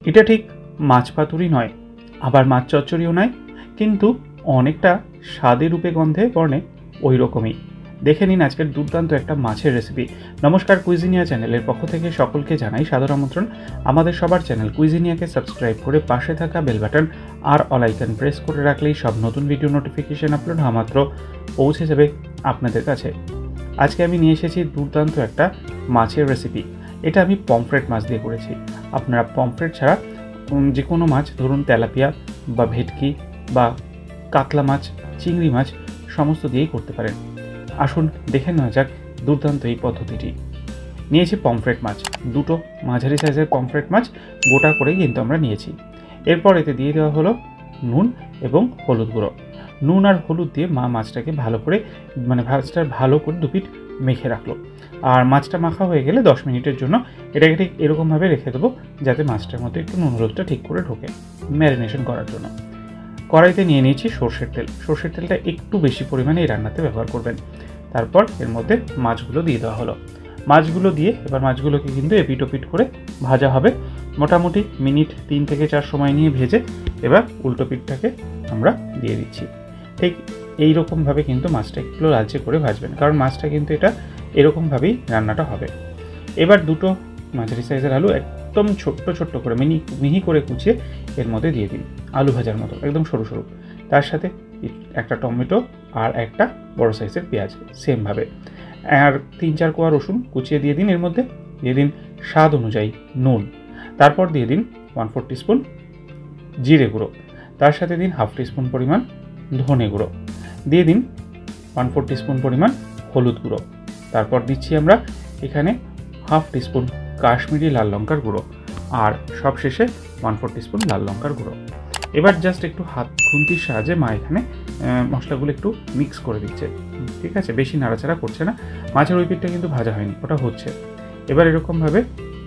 এটা ঠিক মাছ পাতুরি নয়, আবার মাছ চচ্চড়িও নয়, কিন্তু অনেকটা স্বাদে রূপে গন্ধে বর্ণে ওই রকমই। দেখে নিন আজকের দুর্দান্ত একটা মাছের রেসিপি। নমস্কার, কুইজিনিয়া চ্যানেলের পক্ষ থেকে সকলকে জানাই সাদর আমন্ত্রণ। আমাদের সবার চ্যানেল কুইজিনিয়াকে সাবস্ক্রাইব করে পাশে থাকা বেল বাটন আর অল আইকন প্রেস করে রাখলেই সব নতুন ভিডিও নোটিফিকেশন আপলোড হওয়া মাত্র পৌঁছে যাবে আপনাদের কাছে। আজকে আমি নিয়ে এসেছি দুর্দান্ত একটা মাছের রেসিপি। এটা আমি পমফ্রেট মাছ দিয়ে করেছি। আপনারা পমফ্রেট ছাড়া যে কোনো মাছ, ধরুন তেলাপিয়া বা ভেটকি বা কাতলা মাছ, চিংড়ি মাছ সমস্ত দিয়েই করতে পারেন। আসুন দেখে নেওয়া যাক দুর্দান্ত এই পদ্ধতিটি। নিয়েছি পমফ্রেট মাছ, দুটো মাঝারি সাইজের পমফ্রেট মাছ গোটা করেই কিন্তু আমরা নিয়েছি। এরপর এতে দিয়ে দেওয়া হলো নুন এবং হলুদ গুঁড়ো। নুন আর হলুদ দিয়ে মাছটাকে ভালো করে মাছটা ভালো করে দুপিট মেখে রাখলো। আর মাছটা মাখা হয়ে গেলে 10 মিনিটের জন্য এটাকে ঠিক এরকমভাবে রেখে দেবো, যাতে মাছটার মধ্যে একটু নুন হলুদটা ঠিক করে ঢোকে ম্যারিনেশন করার জন্য। কড়াইতে নিয়ে নিয়েছি সর্ষের তেল। সর্ষের তেলটা একটু বেশি পরিমাণে এই রান্নাতে ব্যবহার করবেন। তারপর এর মধ্যে মাছগুলো দিয়ে দেওয়া হলো। মাছগুলো দিয়ে এবার মাছগুলোকে কিন্তু এপিট ওপিট করে ভাজা হবে। মোটামুটি মিনিট 3 থেকে 4 সময় নিয়ে ভেজে এবার উল্টো পিঠটাকে আমরা দিয়ে দিচ্ছি। ঠিক এই রকমভাবে কিন্তু মাছটা একটু লালচে করে ভাজবেন, কারণ মাছটা কিন্তু এটা এরকমভাবেই রান্নাটা হবে। এবার দুটো মাঝারি সাইজের আলু একদম ছোট্ট ছোট্ট করে মিহি করে কুচিয়ে এর মধ্যে দিয়ে দিন, আলু ভাজার মতো একদম সরু সরু। তার সাথে একটা টমেটো আর একটা বড় সাইজের পেঁয়াজ সেমভাবে, আর 3-4 কোয়া রসুন কুচিয়ে দিয়ে দিন। এর মধ্যে দিয়ে দিন স্বাদ অনুযায়ী নুন। তারপর দিয়ে দিন 1/4 টিস্পুন জিরে গুঁড়ো। তার সাথে দিন 1/2 টিস্পুন পরিমাণ ধনে গুঁড়ো। দিয়ে দিন 1/4 টিস্পুন পরিমাণ হলুদ গুঁড়ো। তারপর দিচ্ছি আমরা এখানে 1/2 টিস্পুন কাশ্মীরি লাল লঙ্কার গুঁড়ো, আর সবশেষে 1/4 টিস্পুন লাল লঙ্কার গুঁড়ো। এবার জাস্ট একটু হাত খুন্তির সাহায্যে মা এখানে মশলাগুলো একটু মিক্স করে দিচ্ছে। ঠিক আছে, বেশি নাড়াচাড়া করছে না। মাছের ওই পিঠটা কিন্তু ভাজা হয়নি, ওটা হচ্ছে। এবার এরকমভাবে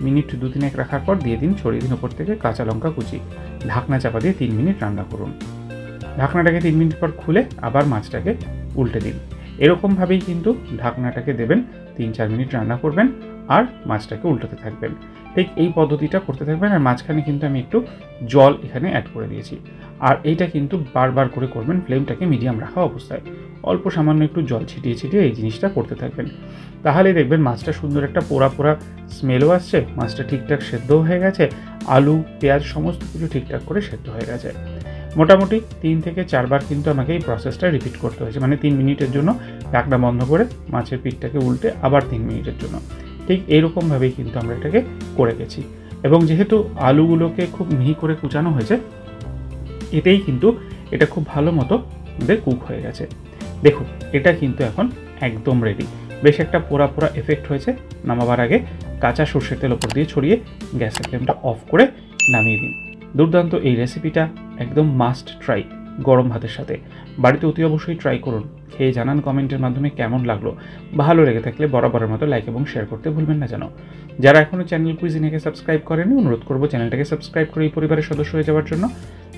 মিনিট 2-3 রাখার পর দিয়ে দিন, ছড়িয়ে দিন ওপর থেকে কাঁচা লঙ্কা কুচি। ঢাকনা চাপা দিয়ে 3 মিনিট রান্না করুন। ঢাকনাটাকে 3 মিনিট পর খুলে আবার মাছটাকে উল্টে দিন। এরকমভাবেই কিন্তু ঢাকনাটাকে দেবেন, 3-4 মিনিট রান্না করবেন আর মাছটাকে উল্টাতে থাকবেন। ঠিক এই পদ্ধতিটা করতে থাকবেন। আর মাঝখানে কিন্তু আমি একটু জল এখানে অ্যাড করে দিয়েছি। আর এইটা কিন্তু বারবার করে করবেন, ফ্লেমটাকে মিডিয়াম রাখা অবস্থায় অল্প সামান্য একটু জল ছিটিয়ে ছিটিয়ে এই জিনিসটা করতে থাকবেন। তাহলে দেখবেন মাছটা সুন্দর একটা পোড়া পোড়া স্মেলও আসছে, মাছটা ঠিকঠাক সেদ্ধও হয়ে গেছে, আলু পেঁয়াজ সমস্ত কিছু ঠিকঠাক করে সেদ্ধ হয়ে গেছে। মোটামুটি 3 থেকে 4 বার কিন্তু আমাকে এই প্রসেসটা রিপিট করতে হয়েছে, মানে 3 মিনিটের জন্য ঢাকনা বন্ধ করে মাছের পিঠটাকে উল্টে আবার 3 মিনিটের জন্য। ঠিক এইরকমভাবেই কিন্তু আমরা এটাকে করে গেছি। এবং যেহেতু আলুগুলোকে খুব মিহি করে কুচানো হয়েছে, এতেই কিন্তু এটা খুব ভালো মতো আমাদের কুক হয়ে গেছে। দেখুন এটা কিন্তু এখন একদম রেডি। বেশ একটা পোড়া পোড়া এফেক্ট হয়েছে। নামাবার আগে কাঁচা সর্ষের তেল ওপর দিয়ে ছড়িয়ে গ্যাসের ফ্লেমটা অফ করে নামিয়ে দিন। দুর্দান্ত এই রেসিপিটা একদম মাস্ট ট্রাই গরম ভাতের সাথে। বাড়িতে অতি অবশ্যই ট্রাই করুন, খেয়ে জানান কমেন্টের মাধ্যমে কেমন লাগলো। ভালো লেগে থাকলে বরাবরের মতো লাইক এবং শেয়ার করতে ভুলবেন না যেন। যারা এখনও চ্যানেল কুইজিনিয়াকে সাবস্ক্রাইব করেনি, অনুরোধ করবো চ্যানেলটাকে সাবস্ক্রাইব করে এই পরিবারের সদস্য হয়ে যাওয়ার জন্য।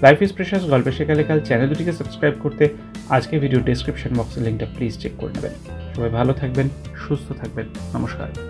লাইফ ইজ প্রেশাস গল্পে শেখালে কাল চ্যানেল দুটিকে সাবস্ক্রাইব করতে আজকে ভিডিও ডেসক্রিপশন বক্সের লিঙ্কটা প্লিজ চেক করে নেবেন। সবাই ভালো থাকবেন, সুস্থ থাকবেন। নমস্কার।